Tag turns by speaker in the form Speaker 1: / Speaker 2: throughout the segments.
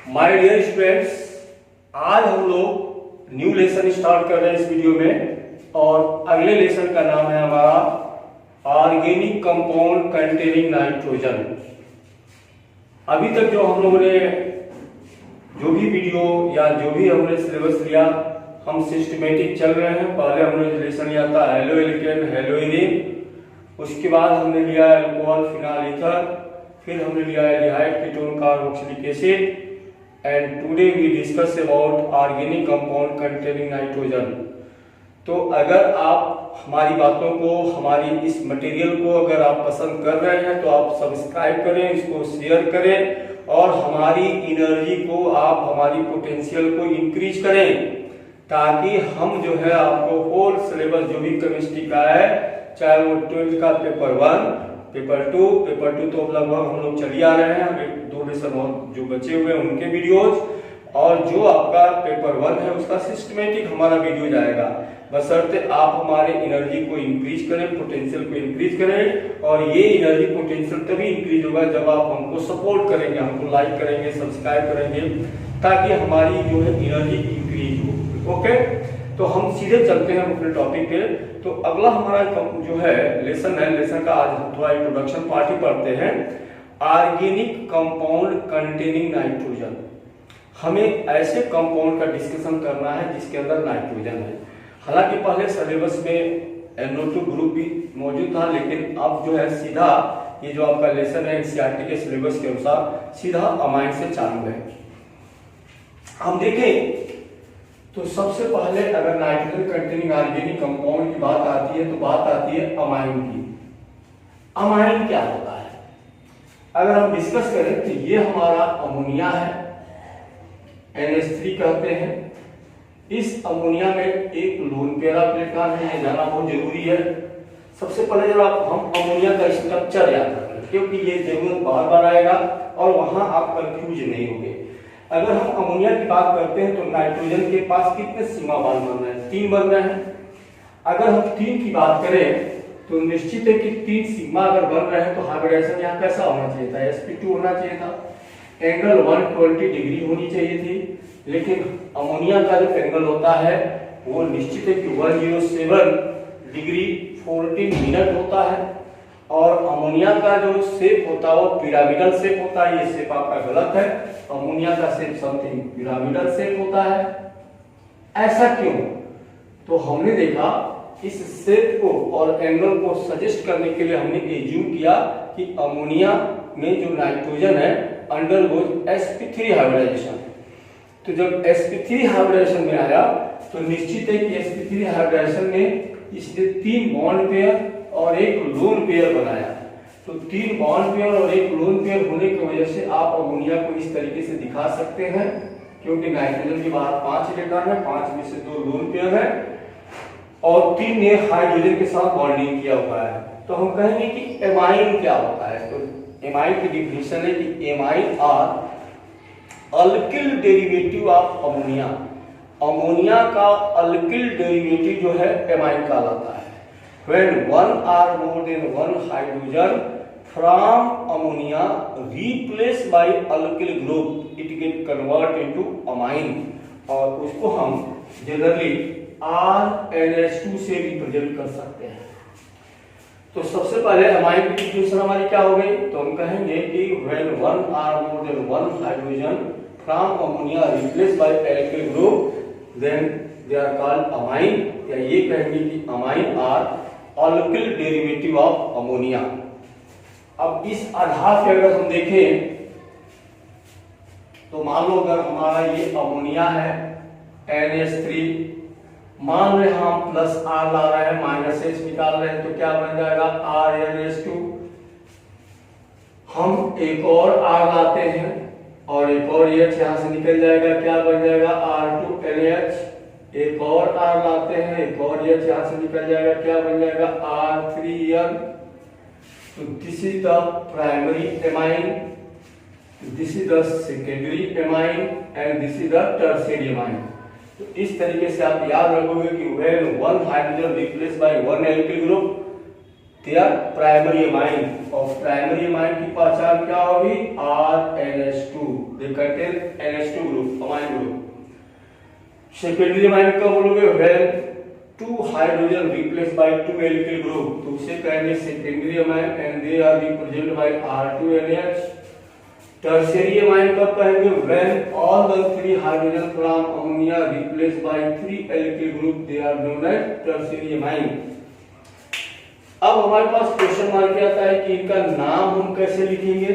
Speaker 1: My dear students, आज हम लोग न्यू लेसन स्टार्ट कर रहे हैं इस वीडियो में। और अगले लेसन का नाम है हमारा ऑर्गेनिक कंपाउंड कंटेनिंग नाइट्रोजन। अभी तक जो हम लोगों ने जो भी वीडियो या जो भी हमने सिलेबस लिया, हम सिस्टमेटिक चल रहे हैं। पहले हमने लेसन लिया था हेलो एल्केन हेलो इथेन, उसके बाद हमने लिया अल्कोहल फिनाल ईथर, फिर हमने लिया aldehyde ketone carboxylic acid, and today we discuss about organic compound containing nitrogen। तो अगर आप हमारी बातों को, हमारी इस मटेरियल को अगर आप पसंद कर रहे हैं तो आप सब्सक्राइब करें, इसको शेयर करें और हमारी एनर्जी को, आप हमारी पोटेंशियल को इंक्रीज करें, ताकि हम जो है आपको होल सिलेबस जो भी केमिस्ट्री का है, चाहे वो 12th का पेपर 1, पेपर 2 तो लगभग हम लोग चली आ रहे हैं। अभी 2 लेसन और जो बचे हुए हैं उनके वीडियोज, और जो आपका पेपर 1 है उसका सिस्टमेटिक हमारा वीडियो जाएगा। बशर्ते आप हमारे एनर्जी को इंक्रीज करें, पोटेंशियल को इंक्रीज करें। और ये एनर्जी पोटेंशियल तभी इंक्रीज होगा जब आप हमको सपोर्ट करेंगे, हमको लाइक करेंगे, सब्सक्राइब करेंगे, ताकि हमारी जो है एनर्जी इंक्रीज हो। ओके, तो हम सीधे चलते हैं अपने टॉपिक पे। तो अगला हमारा जो है लेसन है, लेसन का आज हम थोड़ा इंट्रोडक्शन पार्ट ही पढ़ते हैं। Organic compound containing nitrogen. हमें ऐसे कंपाउंड का डिस्कशन करना है जिसके अंदर नाइट्रोजन है। हालांकि पहले सिलेबस में NO2 ग्रुप भी मौजूद था, लेकिन अब जो है सीधा ये जो आपका लेसन है NCERT के सिलेबस के अनुसार सीधा अमाइन से चालू है। हम देखें तो सबसे पहले अगर नाइट्रोजन कंटेनिंग ऑर्गेनिक कंपाउंड की बात आती है तो बात आती है अमाइन की। अमाइन क्या होता है अगर हम डिस्कस करें तो ये हमारा अमोनिया है, NH3 कहते हैं। इस अमोनिया में एक लोन पेयर ऑफ इलेक्ट्रॉन है, ये जाना बहुत जरूरी है। सबसे पहले जब हम अमोनिया का स्ट्रक्चर याद रखें, क्योंकि ये जरूरत बार बार आएगा और वहां आप कंफ्यूज नहीं होंगे। अगर हम अमोनिया की बात करते हैं तो नाइट्रोजन के पास कितने सीमा बंध बन रहे हैं? 3 बन रहे हैं। अगर हम 3 की बात करें तो निश्चित है कि 3 सिग्मा अगर बन रहे हैं तो हाइब्रिडाइजेशन यहाँ कैसा होना चाहिए था? sp2 होना चाहिए था। एंगल 120 डिग्री होनी चाहिए थी, लेकिन अमोनिया का जो एंगल होता है वो निश्चित है कि 107 डिग्री 14 मिनट होता है। और अमोनिया का जो शेप होता है वो पिरामिडल शेप होता है। ये शेप आपका गलत है, अमोनिया का शेप समथिंग पिरामिडल शेप होता है। ऐसा क्यों? तो हमने देखा इस शेप को और एंगल को सजेस्ट करने के लिए हमने एज्यूम किया कि अमोनिया में जो नाइट्रोजन है अंडरगोज sp3 हाइब्रिडाइजेशन। तो जब sp3 हाइब्रिडाइजेशन में आया तो निश्चित है कि sp3 हाइब्रिडाइजेशन में इसने 3 बॉन्ड पेयर और एक लोन पेयर बनाया। तो 3 बॉन्ड पेयर और एक लोन पेयर होने की वजह से आप अमोनिया को इस तरीके से दिखा सकते हैं, क्योंकि नाइट्रोजन के बाहर 5 इलेक्ट्रॉन है, 5 में से 2 लोन पेयर है और 3 ने हाइड्रोजन के साथ बॉन्डिंग किया हुआ है। तो हम कहेंगे कि एमाइन क्या होता है? तो एमाइन की डिफिनेशन है कि amine are alkyl derivative of ammonia. Ammonia का अल्किल डेरिवेटिव जो है एमाइन कहलाता है। When 1 or more than 1 hydrogen from ammonia replaced by alkyl group, it get convert into amine, और उसको हम जनरली RNH2 से रिप्रेजेंट कर सकते हैं। तो सबसे पहले अमाइन की डिफिनेशन हमारी क्या हो गई? तो हम कहेंगे कि when 1 or more than 1 hydrogen from ammonia replaced by alkyl group, then they are called amine। या ये कहेंगे कि amine are alkyl derivative of ammonia. अब इस आधार पे अगर हम देखें तो मान लो अगर हमारा ये अमोनिया है NH3, मान रहे हम प्लस R ला रहे हैं, माइनस H निकाल रहे हैं, तो क्या बन जाएगा? RNH2। हम एक और R लाते हैं और एक और H यहां से निकल जाएगा, क्या बन जाएगा? R2NH। एक और R लाते हैं, एक और H यहां से निकल जाएगा, क्या बन जाएगा? R3N। तो this is the primary amine, this is the secondary amine and this is the tertiary amine. तो इस तरीके से आप याद रखोगे कि when 1 hydrogen replace by 1 alkyl group they are primary amine, और प्राइमरी अमाइन की पहचान क्या होगी? RNH2, they contain NH2 group, amine group. Secondary amine कब बोलोगे? When 2 hydrogen replace by 2 alkyl group, तो उसे कहेंगे secondary amine and they are represented by R2NH। Tertiary amine कब कहेंगे? When all the 3 hydrogen from ammonia replace by 3 alkyl group, they are known as tertiary amine. अब हमारे पास question mark आता है कि इनका नाम हम कैसे लिखेंगे।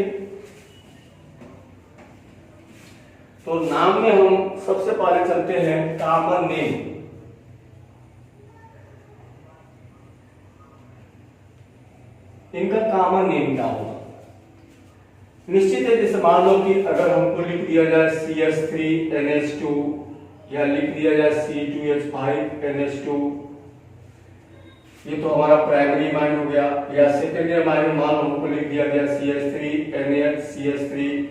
Speaker 1: तो नाम में हम सबसे पहले चलते हैं कॉमन नेम। इनका कॉमन नेम क्या होगा? निश्चित है, जैसे मान लो कि अगर हमको लिख दिया जाए CH3NH2 या लिख दिया जाए C2H5NH2, ये तो हमारा प्राइमरी अमाइन हो गया। या सेकेंडरी अमाइन मान लो हमको लिख दिया गया CH3NH CH3,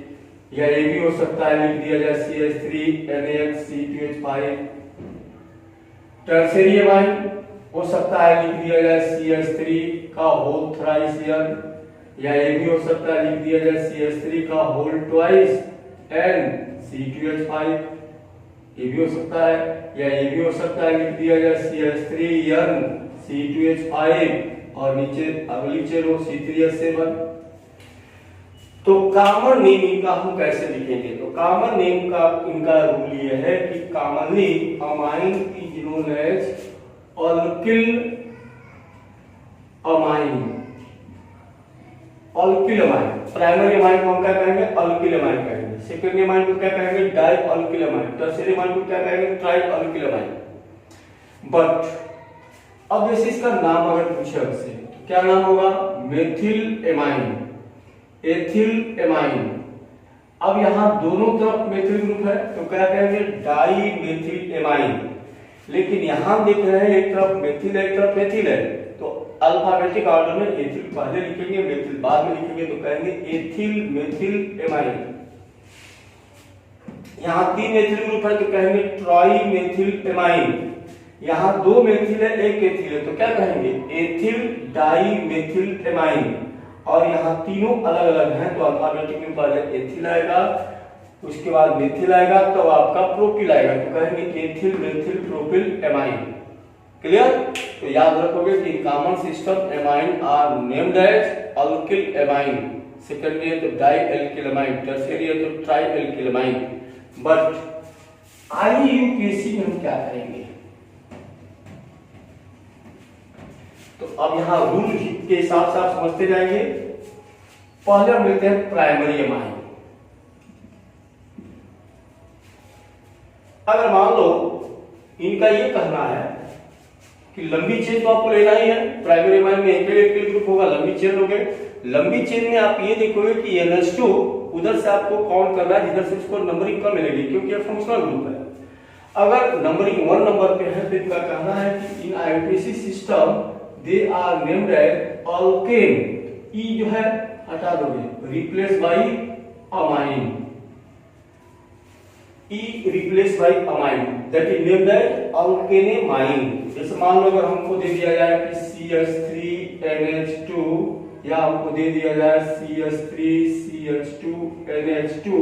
Speaker 1: या ये भी हो सकता है लिख दिया जाए CH3NH C2H5। टर्शियरी अमाइन हो सकता है लिख दिया जाए CH3 का होल थ्राइस N, या ये भी हो सकता है लिख दिया जाए CH3 का होल ट्वाइस N C2H5, ये भी हो सकता है। या ये भी हो सकता है लिख दिया जाए CH3N C2H5 और नीचे अगली चेन हो C3H7। तो कॉमन नेम इनका हम कैसे लिखेंगे? तो कॉमन नेम का इनका रूल ये है कि commonly amine is known as alkyl amine. Alkyl amine, primary amine को हम क्या कहेंगे? अल्किल अमाइन कहेंगे। सेकेंडरी अमाइन को क्या कहेंगे? Di alkyl amine. Tertiary amine को क्या कहेंगे? Try alkyl amine. बट अब जैसे इसका नाम अगर पूछे हमसे, तो क्या नाम होगा? Methyl amine, ethyl amine. अब यहां दोनों तरफ मेथिल ग्रुप है तो क्या कहेंगे? Di methyl amine. लेकिन यहां देख रहे हैं एक तरफ मेथिल है एक तरफ एथिल है, तो अल्फाबेटिक ऑर्डर में एथिल पहले लिखेंगे मेथिल बाद में लिखेंगे, तो कहेंगे एथिल मेथिल एमाइन। यहां 3 मेथिल ग्रुप है तो कहेंगे ट्राई मेथिल एमाइन। यहां 2 मेथिल है एक एथिल है तो क्या कहेंगे? Ethyl di methyl amine. और यहाँ तीनों अलग अलग हैं तो अल्फाबेटिक में पहले एथिल आएगा, उसके बाद मेथिल आएगा, तो आपका प्रोपिल आएगा, तो कहेंगे ethyl methyl propyl amine. Clear? तो याद रखोगे कि common system amine are named as alkyl amine. Secondary है तो डाई एल्किल एमाइन, टर्शियरी है तो tri alkyl amine. But IUPAC में हम क्या करेंगे? तो अब यहां रूल के हिसाब से आप समझते जाएंगे। पहले हम लेते हैं प्राइमरी अमाइन। अगर मान लो इनका ये कहना है कि लंबी चेन तो आपको लेना ही है, प्राइमरी अमाइन में एक ग्रुप होगा, लंबी चेन लोगे। लंबी चेन में आप ये देखोगे कि NH2 उधर से आपको काउंट करना है जिधर से उसको नंबरिंग कम मिलेगी, क्योंकि ये फंक्शनल ग्रुप है। अगर नंबरिंग 1 नंबर पे है तो इनका कहना है कि in IUPAC system they are named as alkane. E जो है हटा दोगे, replace by amine. E replace by amine that is named as alkanamine. जैसे मान लो अगर हमको दे दिया जाए कि CH3NH2 या हमको दे दिया जाए CH3CH2NH2,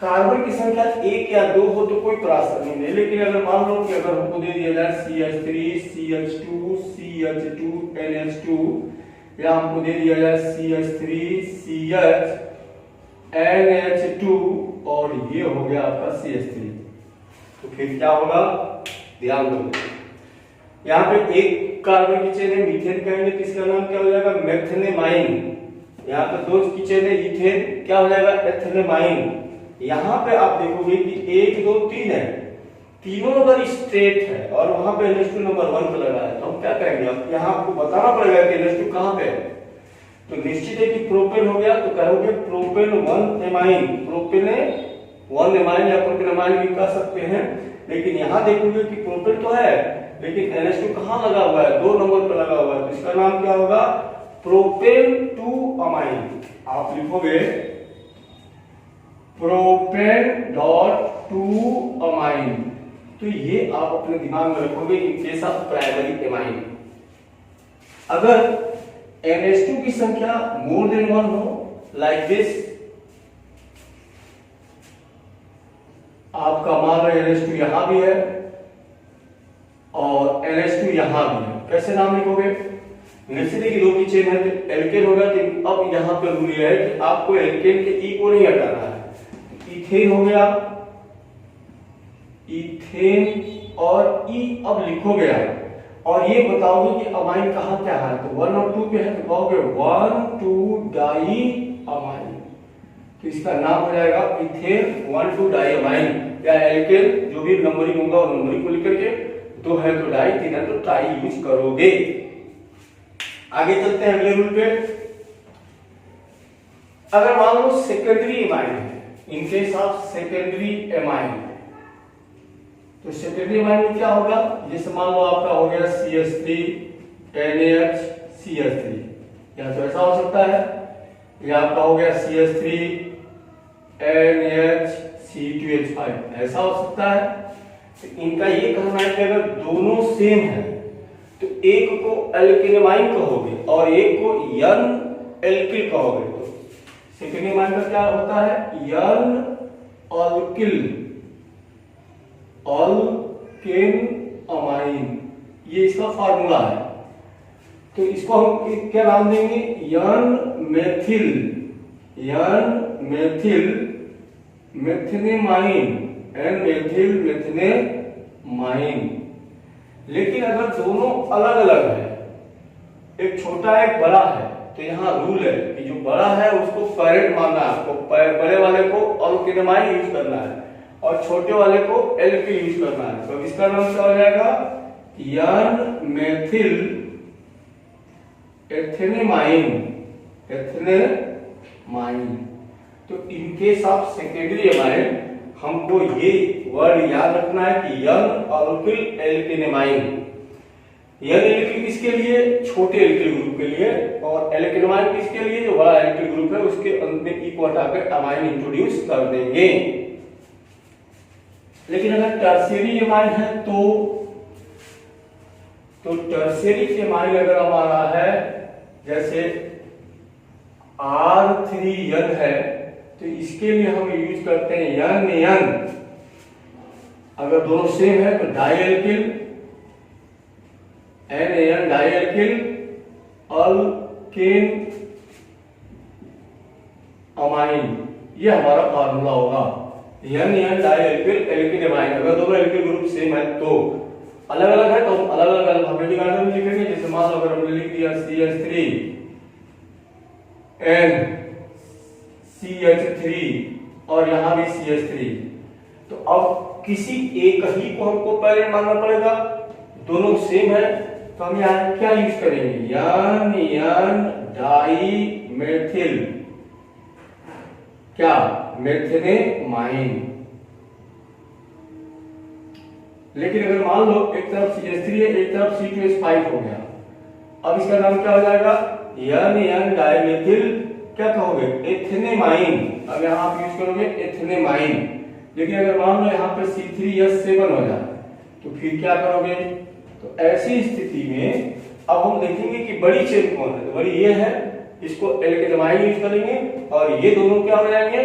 Speaker 1: कार्बन की संख्या 1 या 2 हो तो कोई त्रास नहीं है। लेकिन अगर मान लो कि अगर हमको दे दिया जाए CH3CH2CH2NH2 या हमको दे दिया जाए CH3CHNH2 और ये हो गया आपका CH3, तो फिर क्या होगा? ध्यान दो, यहाँ पे एक कार्बन की चेन है मीथेन कहेंगे, किसका नाम क्या हो जाएगा? मेथेनेमाइन। यहाँ पे 2 की चेन है इथेन, क्या हो जाएगा? एथेनेमाइन। यहाँ पे आप देखोगे कि 1 2 3 है, तीनों अगर स्ट्रेट है और वहां पे NH2 नंबर 1 पे लगा है तो हम क्या करेंगे? अब यहाँ आपको बताना पड़ेगा कि NH2 कहाँ पे है। तो निश्चित है कि प्रोपेन हो गया तो कहोगे प्रोपेन 1 एमाइन, प्रोपेन 1 एमाइन या प्रोपेन एमाइन भी कह सकते हैं। लेकिन यहाँ देखोगे कि प्रोपेन तो है लेकिन NH2 कहाँ लगा हुआ है? 2 नंबर पे लगा हुआ है, तो इसका नाम क्या होगा? Propane 2 amine. आप लिखोगे प्रोपेन डॉट 2 अमाइन। तो ये आप अपने दिमाग में रखोगे in case of primary amine. अगर NH2 की संख्या मोर देन 1 हो, लाइक दिस, आपका मान लो NH2 यहां भी है और NH2 यहां भी है, कैसे नाम लिखोगे? निश्चित की 2 की चेन है तो एल्केन होगा, तो अब यहां पर रूल यह है कि आपको एल्केन के ई को नहीं हटाना है। इथेन हो गया, इथेन और ई अब लिखोगे आप, और ये बताओगे कि अमाइन कहां क्या है, तो 1 और 2 पे है तो कहोगे 1,2 डाई अमाइन, तो इसका नाम हो जाएगा इथेन 1,2 डाई अमाइन, या एल्केन जो भी नंबरिंग होगा वो नंबरिंग को लिख करके, 2 है तो डाई, 3 है तो ट्राई यूज करोगे। आगे चलते हैं अगले रूल पे। अगर मान लो सेकेंडरी एमाइन है, in case of secondary amine, तो सेकेंडरी एमाइन में क्या होगा? जैसे मान लो आपका हो गया CH3 NaHCH3, या तो ऐसा हो सकता है, या आपका हो गया CH3 NaHC2H5, ऐसा हो सकता है। तो इनका ये कहना है कि अगर दोनों सेम है तो एक को एल्केनेमाइन कहोगे और एक को यन एल्किल कहोगे, तो सेकेंड एमाइन का क्या होता है? यन अल्किल, अल्केन अमाइन, ये इसका फार्मूला है। तो इसको हम क्या नाम देंगे? यन मेथिल, यन मेथिल मेथनेमाइन, एन मेथिल मेथनेमाइन। लेकिन अगर दोनों अलग अलग है, एक छोटा एक बड़ा है, तो यहाँ रूल है कि जो बड़ा है उसको पेरेंट मानना है, आपको बड़े वाले को अल्केनेमाइन यूज करना है और छोटे वाले को एल्किल यूज करना है। तो इसका नाम क्या हो जाएगा? यन मेथिल एथेनेमाइन, एथेनेमाइन। तो in case of secondary amine हमको ये वर्ड याद रखना है कि यन अल्किल एल्केनेमाइन। यन एल्किल किसके लिए? छोटे एल्किल ग्रुप के लिए, और एल्केनेमाइन किसके लिए? जो बड़ा एल्किल ग्रुप है उसके अंत में ई को हटाकर अमाइन इंट्रोड्यूस कर देंगे। लेकिन अगर टर्शियरी एमाइन है तो टर्शियरी एमाइन अगर हमारा है, जैसे R3N है, तो इसके लिए हम यूज करते हैं यन यन। अगर दोनों सेम है तो di alkyl, NaN di alkyl alkane amine, ये हमारा फार्मूला होगा। NaN di alkyl alkene amine. अगर दोनों एल्किल ग्रुप सेम है तो, अलग अलग है तो हम अलग अलग अल्फाबेटिक ऑर्डर में लिखेंगे। जैसे मान लो अगर हमने लिख दिया CH3 NCH3 और यहां भी CH3, तो अब किसी एक ही को हमको पेरेंट मानना पड़ेगा, दोनों सेम है, तो हम यहां क्या यूज करेंगे? यन डाई मेथिल, क्या? मेथनेमाइन। लेकिन अगर मान लो एक तरफ CH3 है, एक तरफ C2H5 हो गया, अब इसका नाम क्या हो जाएगा? यन डाइमेथिल, क्या कहोगे? एथेनेमाइन। अब यहां आप यूज करोगे एथेनेमाइन। लेकिन अगर मान लो यहां पे C3H7 हो जाए तो फिर क्या करोगे? तो ऐसी स्थिति में अब हम देखेंगे कि बड़ी चेन कौन है। तो बड़ी ये है, इसको एल्केनेमाइन यूज करेंगे और ये दोनों क्या हो जाएंगे?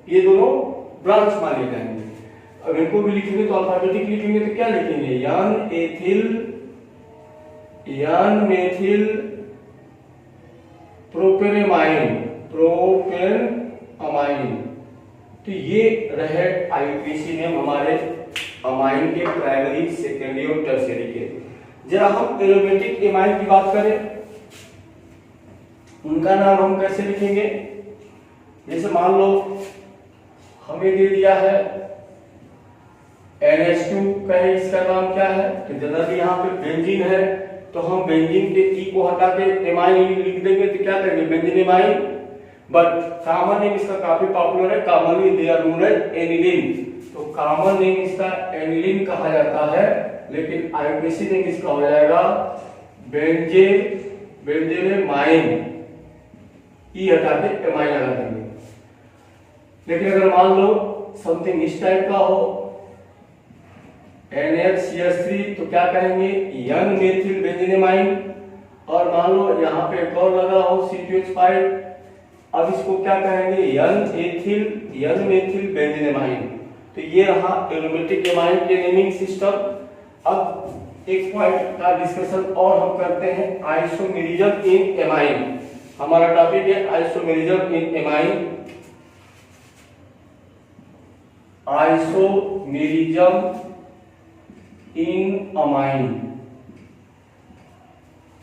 Speaker 1: ये दोनों ब्रांच माने जाएंगे। अब इनको भी लिखेंगे तो अल्फाबेटिक लिखेंगे तो क्या लिखेंगे? यन एथिल, यन मेथिल प्रोपेनेमाइन, प्रोपेनअमाइन। तो ये रहे आईयूपीएसी नेम हमारे अमाइन के, प्राइमरी, सेकेंडरी और टर्शियरी के। जरा हम एरोमेटिक एमाइन की बात करें, उनका नाम हम कैसे लिखेंगे? जैसे मान लो हमें दे दिया है NH2 का है, इसका नाम क्या है? तो जनरली यहाँ पे बेंजीन है, तो हम बेंजीन के ई को हटा के एमाइन लिख देंगे, तो क्या करेंगे? Benzene amine. But common name इसका काफी पॉपुलर है, commonly they are known as aniline. तो कॉमन नेम इसका एनिलीन कहा जाता है, लेकिन आईयूपीएसी नेम इसका हो जाएगा बेंजेनेमाइन। ई हटा के एमाइन लगा देंगे। लेकिन अगर मान लो समथिंग इस टाइप का हो, NaCH3, तो क्या कहेंगे? यन मेथिल बेंजीनेमाइन। और मान लो यहाँ पे एक और लगा हो C2H5, अब इसको क्या कहेंगे, N मेथिल बेंजीनमाइन। तो ये रहा एरोमेटिक एमाइन के नेमिंग सिस्टम। अब एक पॉइंट का डिस्कशन और हम करते हैं, आइसोमेरिज्म इन एमाइन। हमारा टॉपिक है isomerism in amine. Isomerism in amine,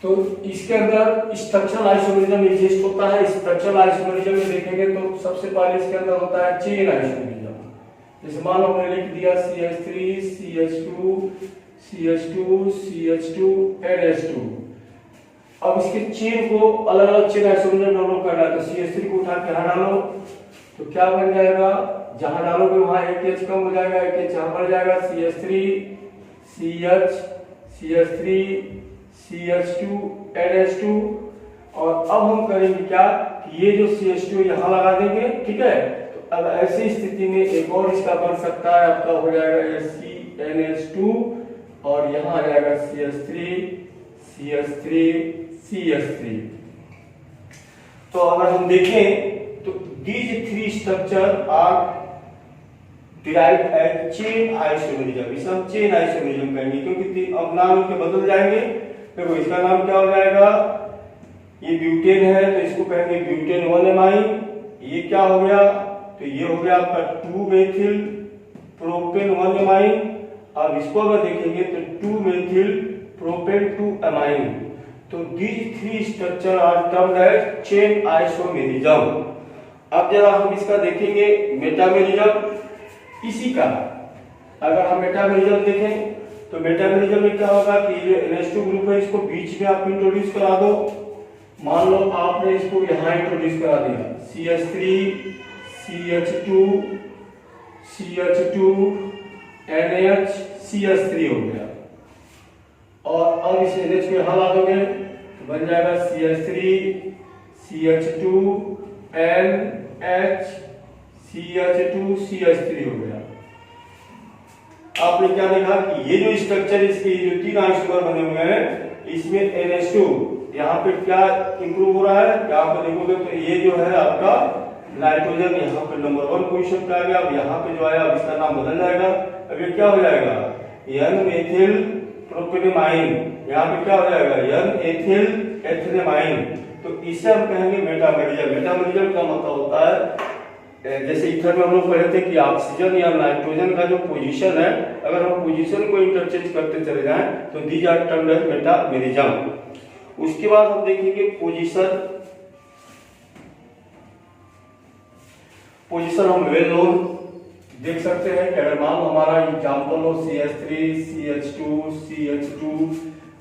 Speaker 1: तो इसके अंदर स्ट्रक्चरल आइसोमेरिज्म एग्जिस्ट होता है। स्ट्रक्चरल आइसोमेरिज्म में देखेंगे तो सबसे पहले इसके अंदर होता है चेन आइसोमेरिज्म। जैसे मान लो हमने लिख दिया CH3 CH2 CH2 CH2 NH2। अब इसके चेन को अलग अलग चेन आइसोमेरिज्म डेवलप करना है, तो CH3 को उठा के यहाँ डालो तो क्या बन जाएगा, जहां डालोगे वहां एक H कम हो जाएगा, एक H यहाँ बढ़ जाएगा, CH3 CH CH3 CH2 NH2। और अब हम करेंगे क्या कि ये जो CH2 यहाँ लगा देंगे, ठीक है। तो अब ऐसी स्थिति में एक और इसका बन सकता है, आपका हो जाएगा CNH2 और यहाँ आ जाएगा CH3 CH3 CH3। तो अगर हम देखें तो these three structure are derived as chain isomerism। इसे हम चेन आइसोमेरिज्म कहेंगे क्योंकि अब नाम इनके बदल जाएंगे। देखो इसका नाम क्या हो जाएगा, ये ब्यूटेन है तो इसको कहेंगे ब्यूटेन 1 एमाइन। ये क्या हो गया, तो ये हो गया आपका 2 मेथिल प्रोपेन 1 एमाइन। अब इसको अगर देखेंगे तो 2 मेथिल प्रोपेन 2 एमाइन। तो these three structure are termed as chain isomerism। अब जरा हम इसका देखेंगे मेटामेरिज्म इसी का। अगर हम मेटामेरिज्म देखें तो मेटामेरिज्म में क्या होगा कि ये NH2 ग्रुप है, इसको बीच में आप इंट्रोड्यूस करा दो। मान लो आपने इसको यहाँ इंट्रोड्यूस करा दिया, CH3 CH2 CH2 NH CH3 हो गया। और अब इस NH को यहाँ ला दोगे तो बन जाएगा CH3 CH2 NH CH2 CH3 हो गया। आपने क्या देखा कि ये जो स्ट्रक्चर इसके जो 3 आइसोमर बने हुए हैं, इसमें NH2 यहाँ पे क्या इंप्रूव हो रहा है, यहाँ पे देखोगे तो ये जो है आपका नाइट्रोजन यहाँ पे नंबर 1 पोजीशन पे आ गया। अब यहाँ पे जो आया अब इसका नाम बदल जाएगा, अब ये क्या हो जाएगा, N मेथिल प्रोपेनेमाइन। यहाँ पे क्या हो जाएगा, N एथिल एथेनेमाइन। तो इसे हम कहेंगे मेटामेरिज्म। मेटामेरिज्म का मतलब होता है, जैसे ईथर में हम लोग पढ़े थे कि ऑक्सीजन या नाइट्रोजन का जो पोजीशन है, अगर हम पोजीशन को इंटरचेंज करते चले जाएं तो these are termed as metamerism. उसके बाद हम देखेंगे पोजीशन हम वेल नोन देख सकते हैं कि अगर मान लो हमारा एग्जांपल हो CH3 CH2 CH2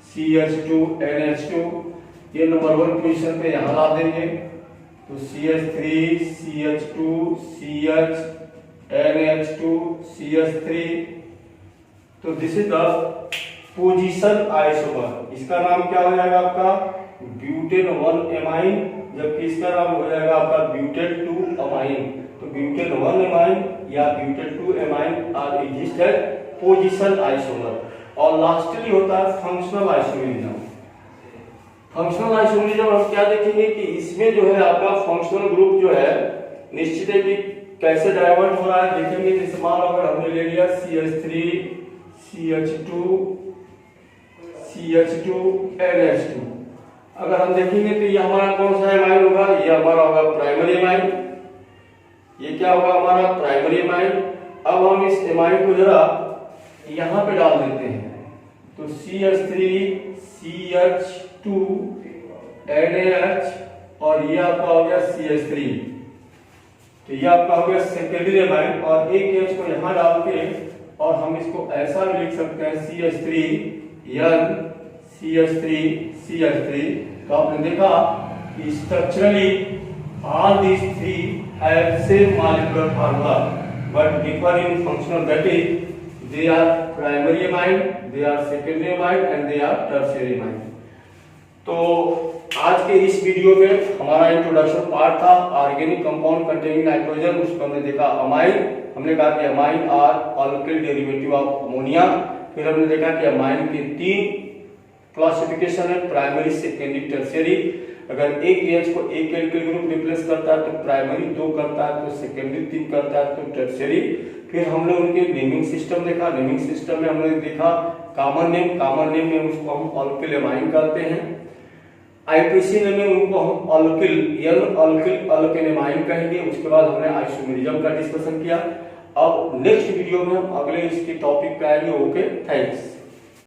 Speaker 1: CH2 NH2, ये नंबर 1 पोजीशन पे यहाँ ला देंगे तो CH3 CH2 CH NH2 CH3। तो this is the position isomer. इसका नाम क्या हो जाएगा आपका ब्यूटेन 1 एमाइन, जबकि इसका नाम हो जाएगा आपका ब्यूटेन 2 अमाइन। तो ब्यूटेन 1 एमाइन या butane 2 amine are exist as position isomer. और लास्टली होता है फंक्शनल आइसोमेरिज्म। फंक्शनल आइसोमेरिज्म हम क्या देखेंगे कि इसमें जो है आपका फंक्शनल ग्रुप जो है निश्चित है कि कैसे डाइवर्ट हो रहा है देखेंगे। जैसे मान लो अगर हमने ले लिया CH3 CH2 CH2 NH2, अगर हम देखेंगे तो ये हमारा कौन सा एमाइन होगा, ये हमारा होगा प्राइमरी एमाइन। ये क्या होगा हमारा प्राइमरी एमाइन। अब हम इस एमाइन को जरा यहाँ पे डाल देते हैं तो CH3 CH2 NaH और ये आपका हो गया CH3। तो ये आपका हो गया सेकेंडरी एमाइन। और एक H को यहाँ डाल के और हम इसको ऐसा भी लिख सकते हैं CH3 N CH3 CH3। तो आपने देखा कि structurally all these three have same molecular formula but differ in functional, that is they are primary amine, they are secondary amine and they are tertiary amine। तो आज के इस video में हमारा इंट्रोडक्शन पार्ट था ऑर्गेनिक कंपाउंड कंटेनिंग नाइट्रोजन। उसमें हमने देखा अमाइन, हमने कहा कि amine are alkyl derivative of ammonia. फिर हमने देखा कि अमाइन के 3 क्लासिफिकेशन है प्राइमरी सेकेंडरी टर्शियरी। अगर एक एच को एक एल्किल ग्रुप रिप्लेस करता है तो प्राइमरी 2 करता है, तो सेकेंडरी 3 करता है, तो टर्शियरी। फिर हमने उनके नेमिंग सिस्टम देखा। नेमिंग सिस्टम में हमने देखा कॉमन नेम में उसको हम अल्किल एमाइन कहते हैं। आईपीसी में उनको हम अल्किल अल्केनेमाइन कहेंगे। उसके बाद हमने आइसोमेरिज्म का डिस्कशन किया। अब नेक्स्ट वीडियो में हम अगले इसके टॉपिक पे आएंगे। Okay, thanks.